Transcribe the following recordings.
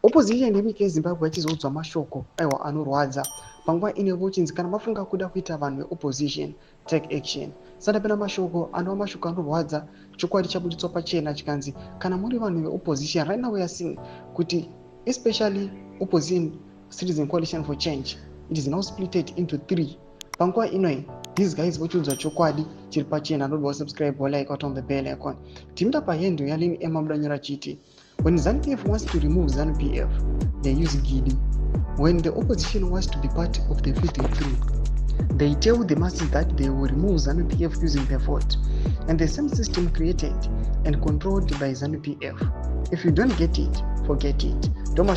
Opposition yenyika yeZimbabwe yachizodzwa mashoko aiwa anorwadza panguva ine vochinzi kana mafunga kuda kuita vanhu veopposition take action. Sadapena mashoko anova mashoko anorwadza, chokwadi chabudzitswa pachena chikanzi kana muri vanhu veopposition right now we are seeing kuti especially opposition citizen coalition for change, it is now splitted into 3. Panguva inoi these guys vochiudzwa chokwadi chiri pachena. Don't subscribe, like, on the bell icon. Timda pahendo yalini emabudanyora chiti when ZANU-PF wants to remove ZANU-PF, they use Gidi. When the opposition wants to be part of the 53, they tell the masses that they will remove ZANU-PF using their vote. And the same system created and controlled by ZANU-PF. If you don't get it, forget it. Don't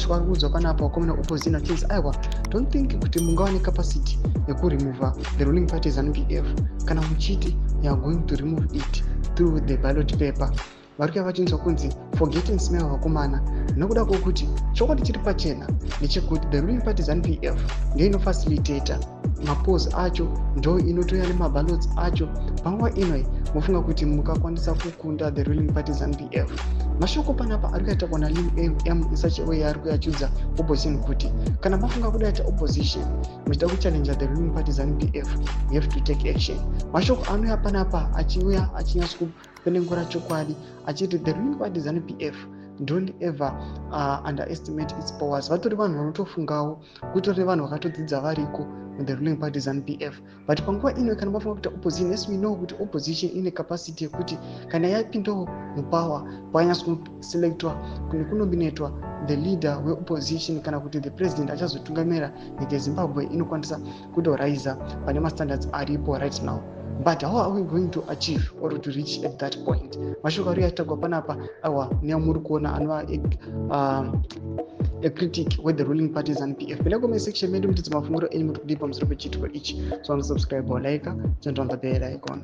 think kuti mungawane capacity to remove the ruling party ZANU-PF. Kana muchiti, you are going to remove it through the ballot paper. Varikuya vachinzwa kunzi forgetting smell vakomana nokuda kwokuti chokwadi chiri pachena ndechekuti the ruling party ZANU-PF ndiyo inofacilitator mapose acho, ndo inotoya nemaballots acho. Panguva inoi mofunga kuti mukakwanisa kukunda the ruling party ZANU-PF. Mashoko panapa arikuita kuona LM in such a way arikuya achiudza opposition kuti kana mafunga kuda kuita opposition muchida kuchallenge the ruling party ZANU-PF, you have to take action. Mashoko anouya panapa achiuya achinyatsokupenengura chokwadi achiti the ruling party ZANU-PF don't ever underestimate its powers. Vatori vanhu vanotofungawo kutori vanhu vakatodzidza variko the ruling party ZANU-PF. But panguva ino kana mafunga kuti opposition, yes we know kuti opposition ine capacity yekuti kana yapindawo mupower pakanyatsokuselectwa kunominatwa the leader weopposition kana kuti the president achazotungamira nyika yeZimbabwe inokwanisa kutoraisa pane mastandards aripo right now. But how are we going to achieve or to reach at that point? Mashoko ari atagwa panapa awa neamuri kuona anova a critic with the ruling party ZANU-PF. Bila comment section medu mtitsa mafunguro enyu kuti kudipa musoro pechitiko ichi. So subscribe or like, turn on the bell icon.